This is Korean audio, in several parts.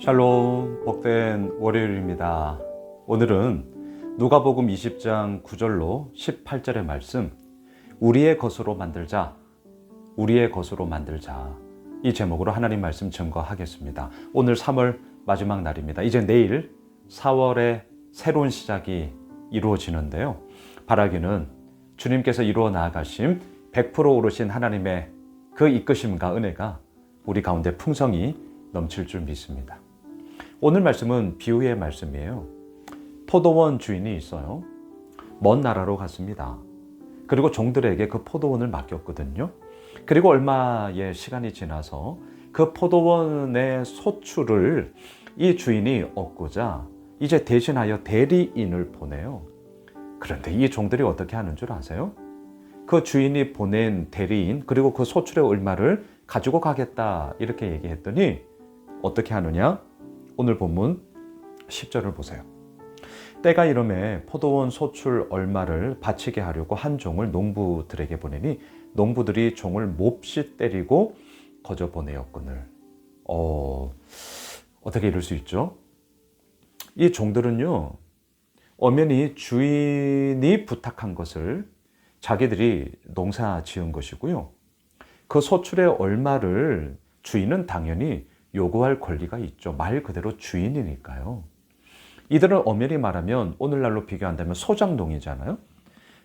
샬롬, 복된 월요일입니다. 오늘은 누가복음 20장 9절로 18절의 말씀, 우리의 것으로 만들자, 우리의 것으로 만들자, 이 제목으로 하나님 말씀 증거하겠습니다. 오늘 3월 마지막 날입니다. 이제 내일 4월의 새로운 시작이 이루어지는데요. 바라기는 주님께서 이루어 나아가심 100% 오르신 하나님의 그 이끄심과 은혜가 우리 가운데 풍성히 넘칠 줄 믿습니다. 오늘 말씀은 비유의 말씀이에요. 포도원 주인이 있어요. 먼 나라로 갔습니다. 그리고 종들에게 그 포도원을 맡겼거든요. 그리고 얼마의 시간이 지나서 그 포도원의 소출을 이 주인이 얻고자 이제 대신하여 대리인을 보내요. 그런데 이 종들이 어떻게 하는 줄 아세요? 그 주인이 보낸 대리인 그리고 그 소출의 얼마를 가지고 가겠다 이렇게 얘기했더니 어떻게 하느냐? 오늘 본문 10절을 보세요. 때가 이름에 포도원 소출 얼마를 바치게 하려고 한 종을 농부들에게 보내니 농부들이 종을 몹시 때리고 거저 보내었거늘. 어떻게 이럴 수 있죠? 이 종들은요, 엄연히 주인이 부탁한 것을 자기들이 농사 지은 것이고요. 그 소출의 얼마를 주인은 당연히 요구할 권리가 있죠. 말 그대로 주인이니까요. 이들은 엄연히 말하면 오늘날로 비교한다면 소작농이잖아요.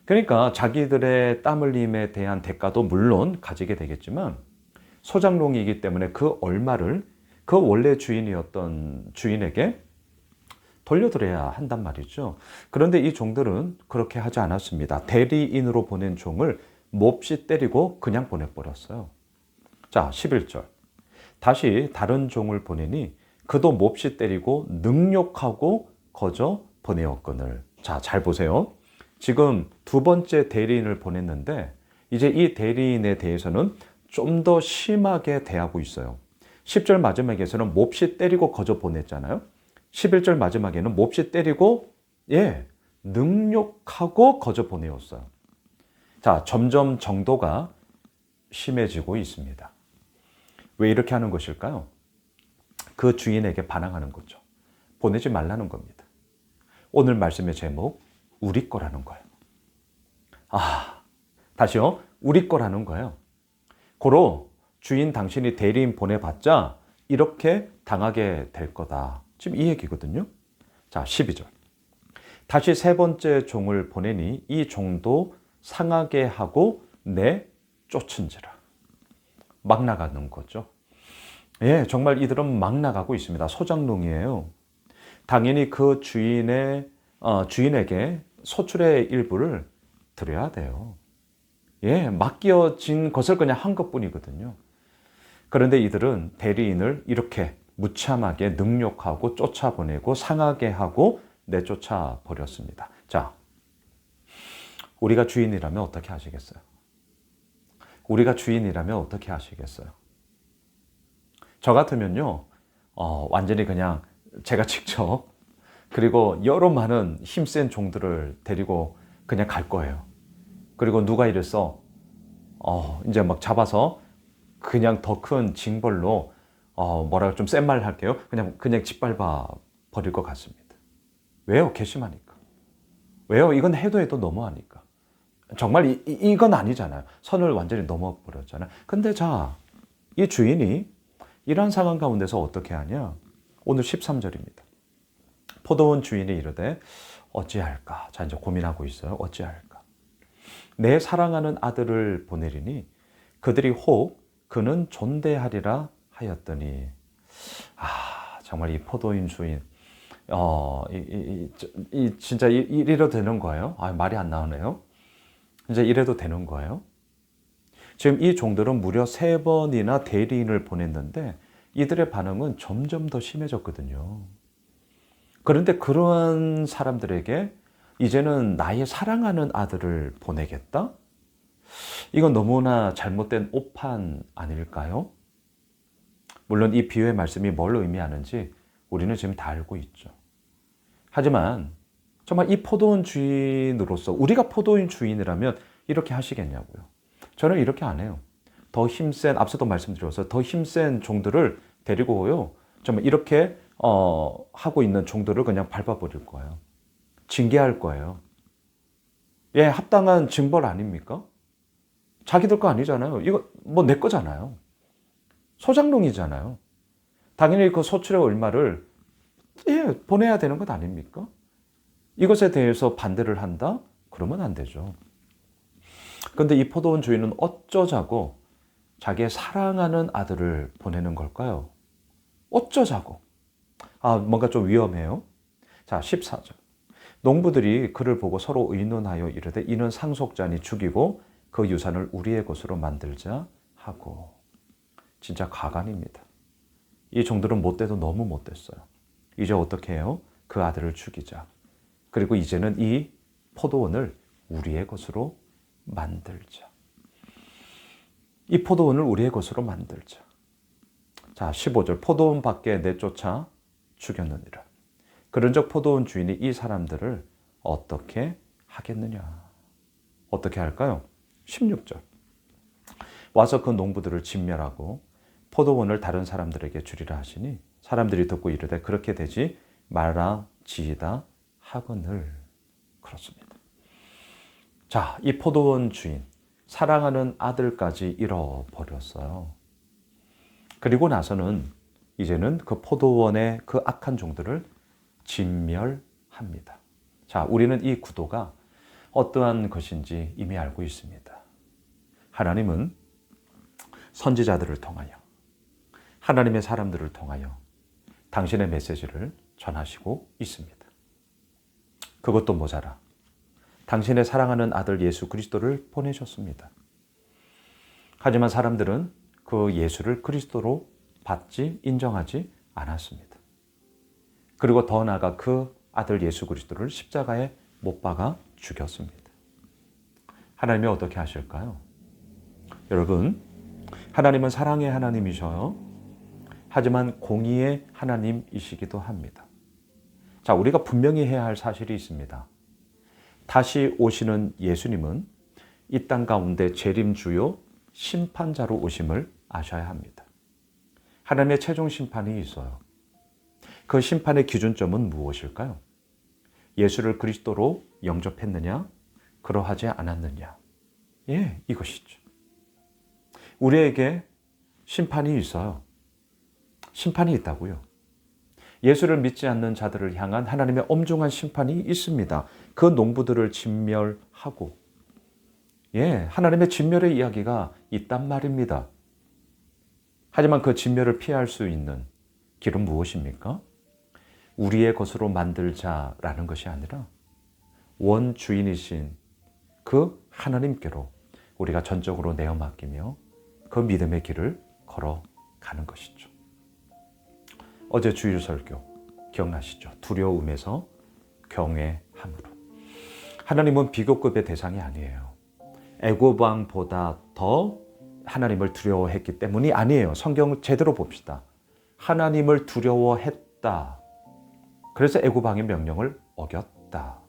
그러니까 자기들의 땀 흘림에 대한 대가도 물론 가지게 되겠지만 소작농이기 때문에 그 얼마를 그 원래 주인이었던 주인에게 돌려드려야 한단 말이죠. 그런데 이 종들은 그렇게 하지 않았습니다. 대리인으로 보낸 종을 몹시 때리고 그냥 보내버렸어요. 자, 11절. 다시 다른 종을 보내니 그도 몹시 때리고 능욕하고 거저 보내었거늘. 자, 잘 보세요. 지금 두 번째 대리인을 보냈는데 이제 이 대리인에 대해서는 좀 더 심하게 대하고 있어요. 10절 마지막에서는 몹시 때리고 거저 보냈잖아요. 11절 마지막에는 몹시 때리고 능욕하고 거저 보내었어요. 자, 점점 정도가 심해지고 있습니다. 왜 이렇게 하는 것일까요? 그 주인에게 반항하는 거죠. 보내지 말라는 겁니다. 오늘 말씀의 제목, 우리 거라는 거예요. 다시요. 우리 거라는 거예요. 고로 주인 당신이 대리인 보내봤자 이렇게 당하게 될 거다. 지금 이 얘기거든요. 자, 12절. 다시 세 번째 종을 보내니 이 종도 상하게 하고 내쫓은지라. 막 나가는 거죠. 정말 이들은 막 나가고 있습니다. 소작농이에요. 당연히 그 주인에게 소출의 일부를 드려야 돼요. 맡겨진 것을 그냥 한 것뿐이거든요. 그런데 이들은 대리인을 이렇게 무참하게 능욕하고 쫓아보내고 상하게 하고 내쫓아 버렸습니다. 자, 우리가 주인이라면 어떻게 하시겠어요? 우리가 주인이라면 어떻게 하시겠어요? 저 같으면요, 완전히 그냥 제가 직접 그리고 여러 많은 힘센 종들을 데리고 그냥 갈 거예요. 그리고 누가 이랬어? 이제 막 잡아서 그냥 더 큰 징벌로 좀 센 말 할게요. 그냥 짓밟아 버릴 것 같습니다. 왜요? 괘씸하니까. 왜요? 이건 해도 너무하니까. 정말 이건 아니잖아요. 선을 완전히 넘어버렸잖아요. 근데 자, 이 주인이 이런 상황 가운데서 어떻게 하냐? 오늘 13절입니다. 포도원 주인이 이르되 어찌할까? 자, 이제 고민하고 있어요. 어찌할까? 내 사랑하는 아들을 보내리니 그들이 혹 그는 존대하리라 하였더니 정말 이 포도인 주인 진짜 이래도 되는 거예요? 말이 안 나오네요. 이제 이래도 되는 거예요? 지금 이 종들은 무려 3번이나 대리인을 보냈는데 이들의 반응은 점점 더 심해졌거든요. 그런데 그런 사람들에게 이제는 나의 사랑하는 아들을 보내겠다? 이건 너무나 잘못된 오판 아닐까요? 물론 이 비유의 말씀이 뭘 의미하는지 우리는 지금 다 알고 있죠. 하지만 정말 이 포도원 주인으로서 우리가 포도원 주인이라면 이렇게 하시겠냐고요. 저는 이렇게 안 해요. 더 힘센, 앞서도 말씀드렸어요. 더 힘센 종들을 데리고 오요. 정말 이렇게 하고 있는 종들을 그냥 밟아버릴 거예요. 징계할 거예요. 예, 합당한 징벌 아닙니까? 자기들 거 아니잖아요. 이거 뭐 내 거잖아요. 소장농이잖아요. 당연히 그 소출의 얼마를 보내야 되는 것 아닙니까? 이것에 대해서 반대를 한다? 그러면 안 되죠. 그런데 이 포도원 주인은 어쩌자고 자기의 사랑하는 아들을 보내는 걸까요? 어쩌자고? 뭔가 좀 위험해요. 자, 14절. 농부들이 그를 보고 서로 의논하여 이르되 이는 상속자니 죽이고 그 유산을 우리의 것으로 만들자 하고. 진짜 가관입니다. 이 종들은 못돼도 너무 못됐어요. 이제 어떻게 해요? 그 아들을 죽이자. 그리고 이제는 이 포도원을 우리의 것으로 만들자. 이 포도원을 우리의 것으로 만들자. 자, 15절. 포도원 밖에 내쫓아 죽였느니라. 그런즉 포도원 주인이 이 사람들을 어떻게 하겠느냐. 어떻게 할까요? 16절. 와서 그 농부들을 진멸하고 포도원을 다른 사람들에게 주리라 하시니 사람들이 듣고 이르되 그렇게 되지 말아지이다 하거늘. 그렇습니다. 자, 이 포도원 주인, 사랑하는 아들까지 잃어버렸어요. 그리고 나서는 이제는 그 포도원의 그 악한 종들을 진멸합니다. 자, 우리는 이 구도가 어떠한 것인지 이미 알고 있습니다. 하나님은 선지자들을 통하여, 하나님의 사람들을 통하여 당신의 메시지를 전하시고 있습니다. 그것도 모자라 당신의 사랑하는 아들 예수 그리스도를 보내셨습니다. 하지만 사람들은 그 예수를 그리스도로 받지, 인정하지 않았습니다. 그리고 더 나아가 그 아들 예수 그리스도를 십자가에 못 박아 죽였습니다. 하나님이 어떻게 하실까요? 여러분, 하나님은 사랑의 하나님이셔요. 하지만 공의의 하나님이시기도 합니다. 자, 우리가 분명히 해야 할 사실이 있습니다. 다시 오시는 예수님은 이 땅 가운데 재림주요 심판자로 오심을 아셔야 합니다. 하나님의 최종 심판이 있어요. 그 심판의 기준점은 무엇일까요? 예수를 그리스도로 영접했느냐? 그러하지 않았느냐? 예, 이것이죠. 우리에게 심판이 있어요. 심판이 있다고요. 예수를 믿지 않는 자들을 향한 하나님의 엄중한 심판이 있습니다. 그 농부들을 진멸하고, 하나님의 진멸의 이야기가 있단 말입니다. 하지만 그 진멸을 피할 수 있는 길은 무엇입니까? 우리의 것으로 만들자라는 것이 아니라 원주인이신 그 하나님께로 우리가 전적으로 내어 맡기며 그 믿음의 길을 걸어가는 것이죠. 어제 주일 설교 기억나시죠? 두려움에서 경외함으로. 하나님은 비교급의 대상이 아니에요. 애굽 왕보다 더 하나님을 두려워했기 때문이 아니에요. 성경 제대로 봅시다. 하나님을 두려워했다. 그래서 애굽 왕의 명령을 어겼다.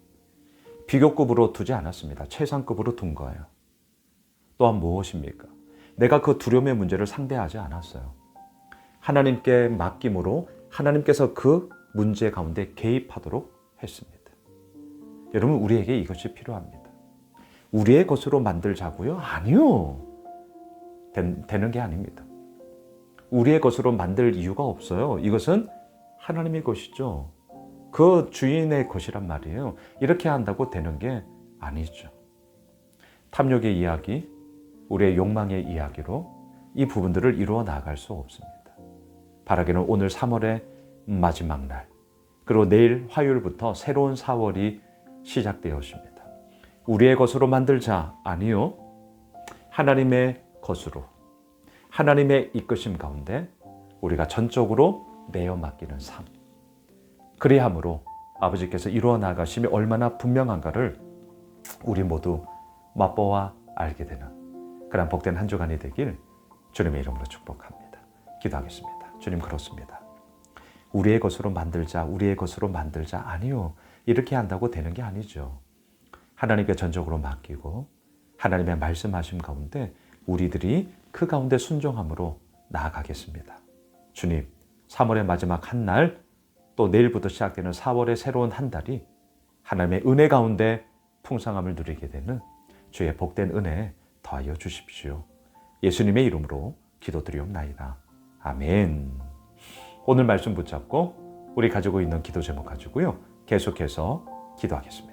비교급으로 두지 않았습니다. 최상급으로 둔 거예요. 또한 무엇입니까? 내가 그 두려움의 문제를 상대하지 않았어요. 하나님께 맡김으로 하나님께서 그 문제 가운데 개입하도록 했습니다. 여러분, 우리에게 이것이 필요합니다. 우리의 것으로 만들자고요? 아니요. 되는 게 아닙니다. 우리의 것으로 만들 이유가 없어요. 이것은 하나님의 것이죠. 그 주인의 것이란 말이에요. 이렇게 한다고 되는 게 아니죠. 탐욕의 이야기, 우리의 욕망의 이야기로 이 부분들을 이루어 나갈 수 없습니다. 바라기는 오늘 3월의 마지막 날, 그리고 내일 화요일부터 새로운 4월이 시작되었습니다. 우리의 것으로 만들자, 아니요. 하나님의 것으로, 하나님의 이끄심 가운데 우리가 전적으로 내어 맡기는 삶. 그리함으로 아버지께서 이루어 나가심이 얼마나 분명한가를 우리 모두 맛보아 알게 되는 그런 복된 한 주간이 되길 주님의 이름으로 축복합니다. 기도하겠습니다. 주님, 그렇습니다. 우리의 것으로 만들자, 우리의 것으로 만들자. 아니요. 이렇게 한다고 되는 게 아니죠. 하나님께 전적으로 맡기고 하나님의 말씀하심 가운데 우리들이 그 가운데 순종함으로 나아가겠습니다. 주님, 3월의 마지막 한 날 또 내일부터 시작되는 4월의 새로운 한 달이 하나님의 은혜 가운데 풍성함을 누리게 되는 주의 복된 은혜 더하여 주십시오. 예수님의 이름으로 기도드리옵나이다. 아멘. 오늘 말씀 붙잡고 우리 가지고 있는 기도 제목 가지고요. 계속해서 기도하겠습니다.